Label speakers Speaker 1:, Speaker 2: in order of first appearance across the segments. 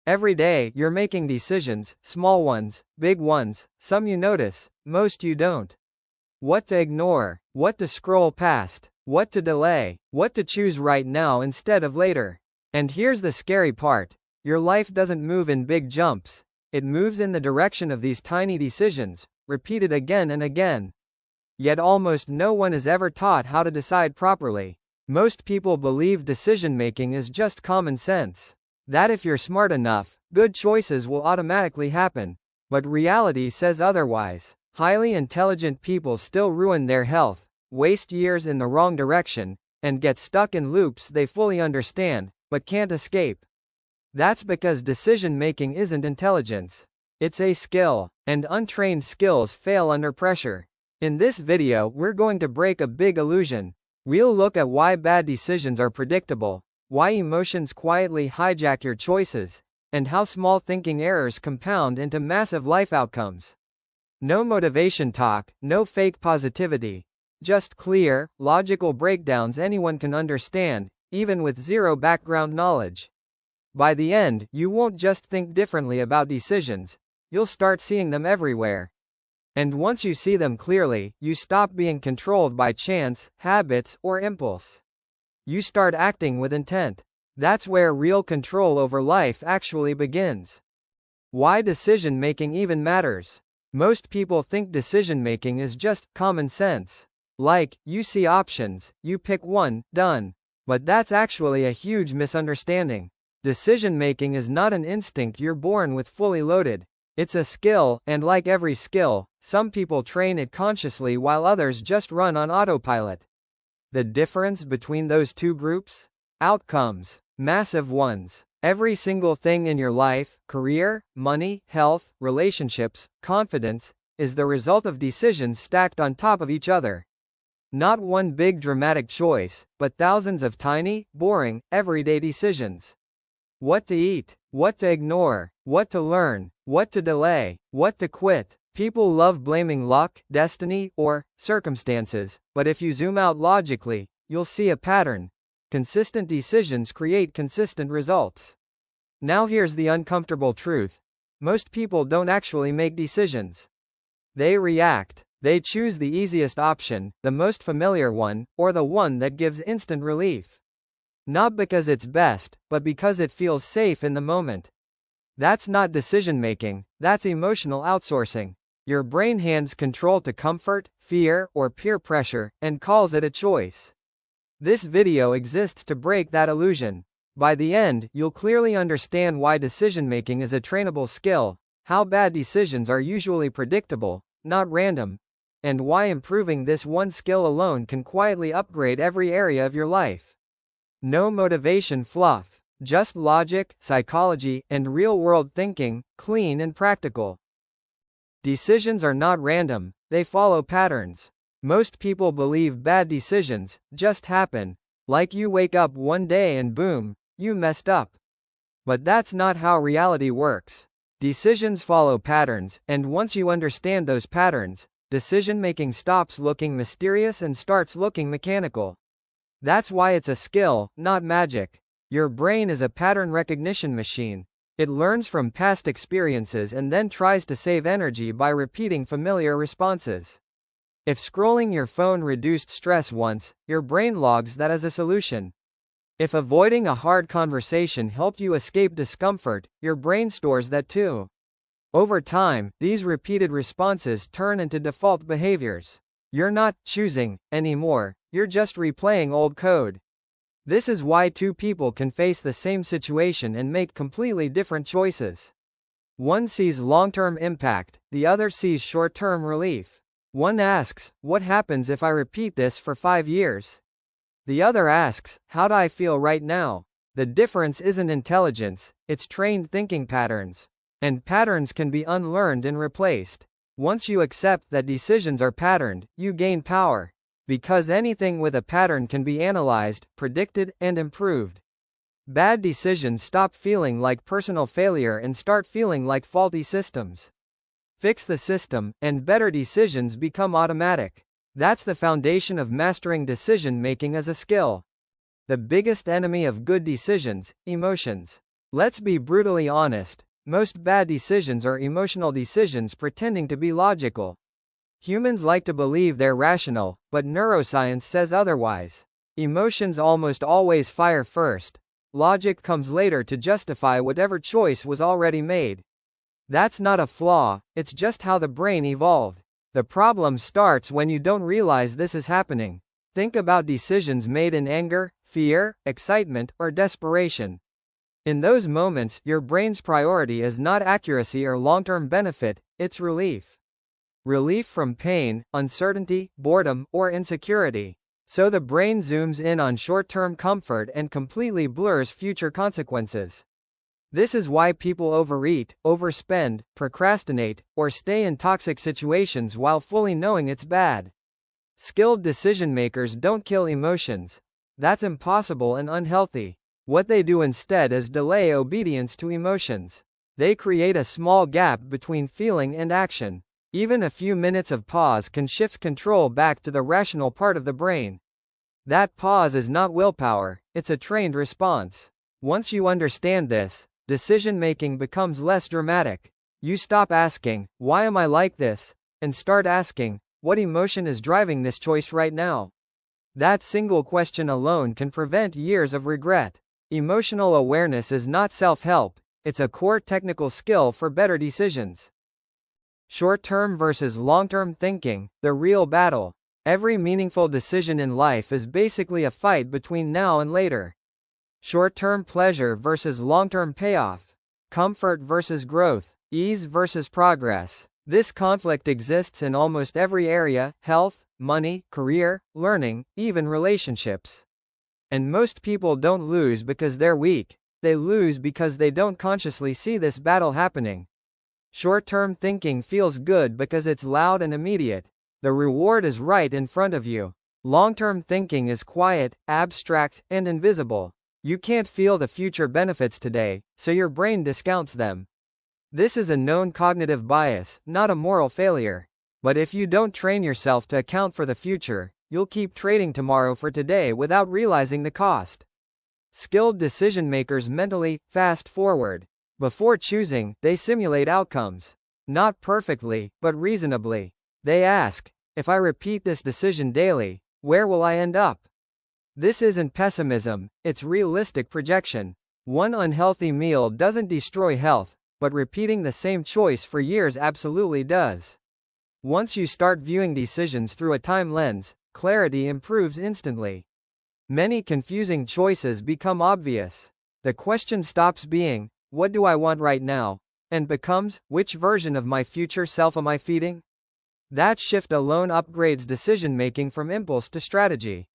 Speaker 1: Every day, you're making decisions, small ones, big ones, some you notice, most you don't. What to ignore, what to scroll past, what to delay, what to choose right now instead of later. And here's the scary part. Your life doesn't move in big jumps. It moves in the direction of these tiny decisions, repeated again and again. Yet almost no one is ever taught how to decide properly. Most people believe decision-making is just common sense. That if you're smart enough, good choices will automatically happen. But reality says otherwise. Highly intelligent people still ruin their health, waste years in the wrong direction, and get stuck in loops they fully understand, but can't escape. That's because decision-making isn't intelligence. It's a skill, and untrained skills fail under pressure. In this video, we're going to break a big illusion. We'll look at why bad decisions are predictable, why emotions quietly hijack your choices, and how small thinking errors compound into massive life outcomes. No motivation talk, no fake positivity. Just clear, logical breakdowns anyone can understand, even with zero background knowledge. By the end, you won't just think differently about decisions, you'll start seeing them everywhere. And once you see them clearly, you stop being controlled by chance, habits, or impulse. You start acting with intent. That's where real control over life actually begins. Why decision-making even matters. Most people think decision-making is just common sense. Like, you see options, you pick one, done. But that's actually a huge misunderstanding. Decision-making is not an instinct you're born with fully loaded. It's a skill, and like every skill, some people train it consciously while others just run on autopilot. The difference between those two groups? Outcomes. Massive ones. Every single thing in your life, career, money, health, relationships, confidence, is the result of decisions stacked on top of each other. Not one big dramatic choice, but thousands of tiny, boring, everyday decisions. What to eat, what to ignore, what to learn, what to delay, what to quit. People love blaming luck, destiny, or circumstances, but if you zoom out logically, you'll see a pattern. Consistent decisions create consistent results. Now here's the uncomfortable truth. Most people don't actually make decisions. They react. They choose the easiest option, the most familiar one, or the one that gives instant relief. Not because it's best, but because it feels safe in the moment. That's not decision-making, that's emotional outsourcing. Your brain hands control to comfort, fear, or peer pressure, and calls it a choice. This video exists to break that illusion. By the end, you'll clearly understand why decision-making is a trainable skill, how bad decisions are usually predictable, not random, and why improving this one skill alone can quietly upgrade every area of your life. No motivation fluff. Just logic, psychology, and real-world thinking, clean and practical. Decisions are not random, they follow patterns. Most people believe bad decisions just happen, like you wake up one day and boom, you messed up. But that's not how reality works. Decisions follow patterns, and once you understand those patterns, decision-making stops looking mysterious and starts looking mechanical. That's why it's a skill, not magic. Your brain is a pattern recognition machine. It learns from past experiences and then tries to save energy by repeating familiar responses. If scrolling your phone reduced stress once, your brain logs that as a solution. If avoiding a hard conversation helped you escape discomfort, your brain stores that too. Over time, these repeated responses turn into default behaviors. You're not choosing anymore, you're just replaying old code. This is why two people can face the same situation and make completely different choices. One sees long-term impact, the other sees short-term relief. One asks, what happens if I repeat this for 5 years? The other asks, how do I feel right now? The difference isn't intelligence, it's trained thinking patterns. And patterns can be unlearned and replaced. Once you accept that decisions are patterned, you gain power. Because anything with a pattern can be analyzed, predicted, and improved. Bad decisions stop feeling like personal failure and start feeling like faulty systems. Fix the system, and better decisions become automatic. That's the foundation of mastering decision-making as a skill. The biggest enemy of good decisions, emotions. Let's be brutally honest. Most bad decisions are emotional decisions pretending to be logical. Humans like to believe they're rational, but neuroscience says otherwise. Emotions almost always fire first. Logic comes later to justify whatever choice was already made. That's not a flaw, it's just how the brain evolved. The problem starts when you don't realize this is happening. Think about decisions made in anger, fear, excitement, or desperation. In those moments, your brain's priority is not accuracy or long-term benefit, it's relief. Relief from pain, uncertainty, boredom, or insecurity. So the brain zooms in on short-term comfort and completely blurs future consequences. This is why people overeat, overspend, procrastinate, or stay in toxic situations while fully knowing it's bad. Skilled decision makers don't kill emotions. That's impossible and unhealthy. What they do instead is delay obedience to emotions. They create a small gap between feeling and action. Even a few minutes of pause can shift control back to the rational part of the brain. That pause is not willpower, it's a trained response. Once you understand this, decision-making becomes less dramatic. You stop asking, "Why am I like this?" and start asking, "What emotion is driving this choice right now?" That single question alone can prevent years of regret. Emotional awareness is not self-help, it's a core technical skill for better decisions. Short-term versus long-term thinking, the real battle. Every meaningful decision in life is basically a fight between now and later. Short-term pleasure versus long-term payoff. Comfort versus growth. Ease versus progress. This conflict exists in almost every area: health, money, career, learning, even relationships. And most people don't lose because they're weak. They lose because they don't consciously see this battle happening. Short-term thinking feels good because it's loud and immediate. The reward is right in front of you. Long-term thinking is quiet, abstract, and invisible. You can't feel the future benefits today, so your brain discounts them. This is a known cognitive bias, not a moral failure. But if you don't train yourself to account for the future, you'll keep trading tomorrow for today without realizing the cost. Skilled decision makers mentally fast forward. Before choosing, they simulate outcomes. Not perfectly, but reasonably. They ask, if I repeat this decision daily, where will I end up? This isn't pessimism, it's realistic projection. One unhealthy meal doesn't destroy health, but repeating the same choice for years absolutely does. Once you start viewing decisions through a time lens, clarity improves instantly. Many confusing choices become obvious. The question stops being, "What do I want right now?" and becomes, "Which version of my future self am I feeding?" That shift alone upgrades decision-making from impulse to strategy.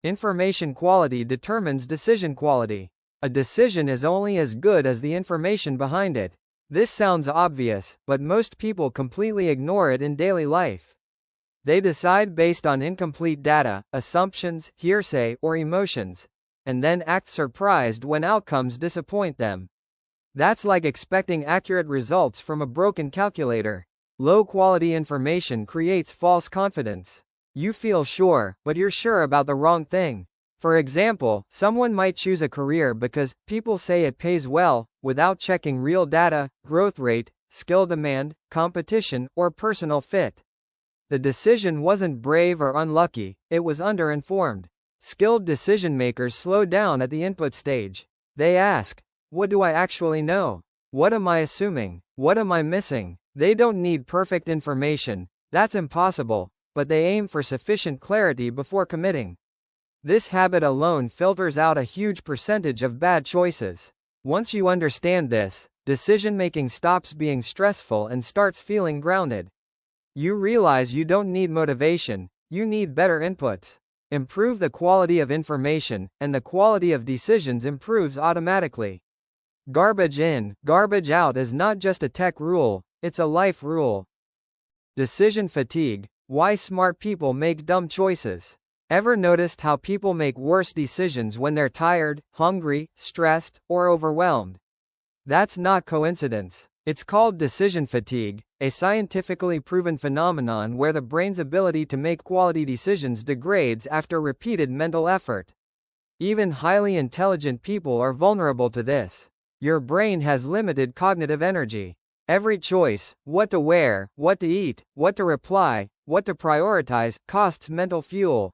Speaker 1: Information quality determines decision quality. A decision is only as good as the information behind it. This sounds obvious, but most people completely ignore it in daily life. They decide based on incomplete data, assumptions, hearsay, or emotions, and then act surprised when outcomes disappoint them. That's like expecting accurate results from a broken calculator. Low-quality information creates false confidence. You feel sure, but you're sure about the wrong thing. For example, someone might choose a career because people say it pays well, without checking real data, growth rate, skill demand, competition, or personal fit. The decision wasn't brave or unlucky, it was underinformed. Skilled decision makers slow down at the input stage. They ask, what do I actually know? What am I assuming? What am I missing? They don't need perfect information, that's impossible, but they aim for sufficient clarity before committing. This habit alone filters out a huge percentage of bad choices. Once you understand this, decision-making stops being stressful and starts feeling grounded. You realize you don't need motivation, you need better inputs. Improve the quality of information, and the quality of decisions improves automatically. Garbage in, garbage out is not just a tech rule, it's a life rule. Decision fatigue. Why smart people make dumb choices. Ever noticed how people make worse decisions when they're tired, hungry, stressed, or overwhelmed? That's not coincidence. It's called decision fatigue, a scientifically proven phenomenon where the brain's ability to make quality decisions degrades after repeated mental effort. Even highly intelligent people are vulnerable to this. Your brain has limited cognitive energy. Every choice, what to wear, what to eat, what to reply, what to prioritize, costs mental fuel.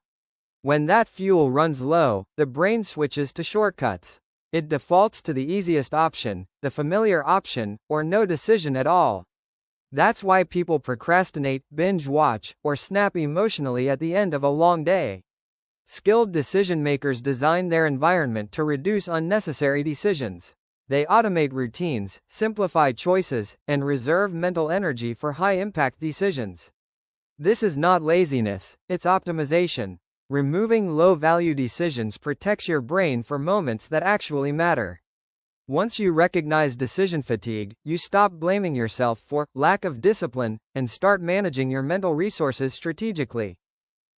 Speaker 1: When that fuel runs low, the brain switches to shortcuts. It defaults to the easiest option, the familiar option, or no decision at all. That's why people procrastinate, binge watch, or snap emotionally at the end of a long day. Skilled decision makers design their environment to reduce unnecessary decisions. They automate routines, simplify choices, and reserve mental energy for high-impact decisions. This is not laziness, it's optimization. Removing low-value decisions protects your brain for moments that actually matter. Once you recognize decision fatigue, you stop blaming yourself for lack of discipline and start managing your mental resources strategically.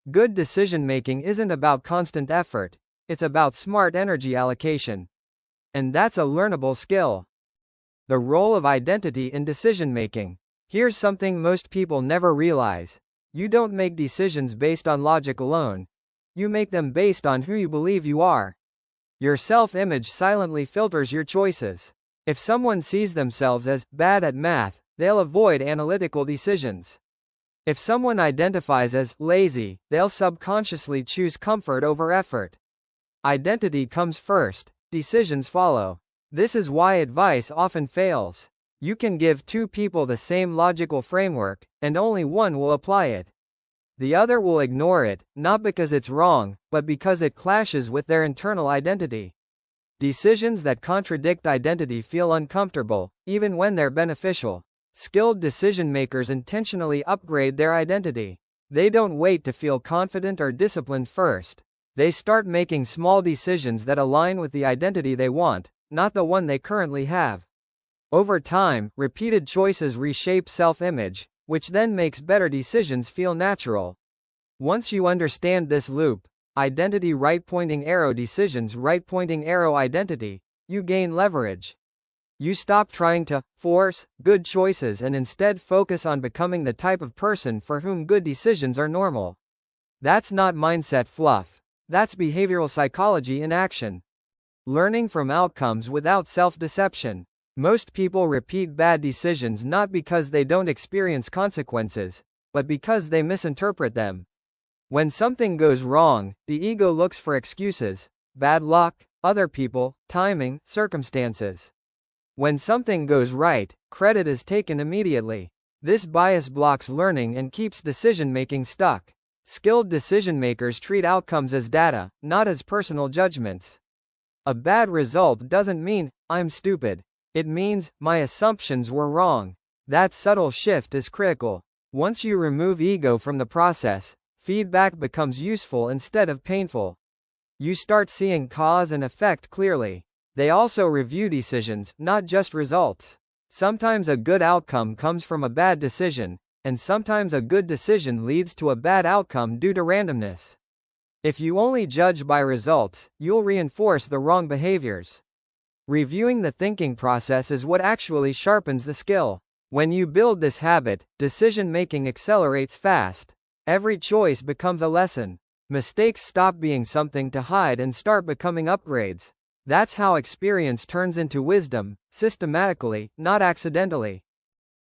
Speaker 1: Good decision-making isn't about constant effort, it's about smart energy allocation. And that's a learnable skill. The role of identity in decision-making. Here's something most people never realize. You don't make decisions based on logic alone. You make them based on who you believe you are. Your self-image silently filters your choices. If someone sees themselves as bad at math, they'll avoid analytical decisions. If someone identifies as lazy, they'll subconsciously choose comfort over effort. Identity comes first, decisions follow. This is why advice often fails. You can give two people the same logical framework, and only one will apply it. The other will ignore it, not because it's wrong, but because it clashes with their internal identity. Decisions that contradict identity feel uncomfortable, even when they're beneficial. Skilled decision makers intentionally upgrade their identity. They don't wait to feel confident or disciplined first. They start making small decisions that align with the identity they want, not the one they currently have. Over time, repeated choices reshape self-image, which then makes better decisions feel natural. Once you understand this loop, identity right-pointing arrow decisions right-pointing arrow identity, you gain leverage. You stop trying to force good choices and instead focus on becoming the type of person for whom good decisions are normal. That's not mindset fluff. That's behavioral psychology in action. Learning from outcomes without self-deception. Most people repeat bad decisions not because they don't experience consequences, but because they misinterpret them. When something goes wrong, the ego looks for excuses: bad luck, other people, timing, circumstances. When something goes right, credit is taken immediately. This bias blocks learning and keeps decision-making stuck. Skilled decision-makers treat outcomes as data, not as personal judgments. A bad result doesn't mean, "I'm stupid." It means, "My assumptions were wrong." That subtle shift is critical. Once you remove ego from the process, feedback becomes useful instead of painful. You start seeing cause and effect clearly. They also review decisions, not just results. Sometimes a good outcome comes from a bad decision, and sometimes a good decision leads to a bad outcome due to randomness. If you only judge by results, you'll reinforce the wrong behaviors. Reviewing the thinking process is what actually sharpens the skill. When you build this habit, decision-making accelerates fast. Every choice becomes a lesson. Mistakes stop being something to hide and start becoming upgrades. That's how experience turns into wisdom, systematically, not accidentally.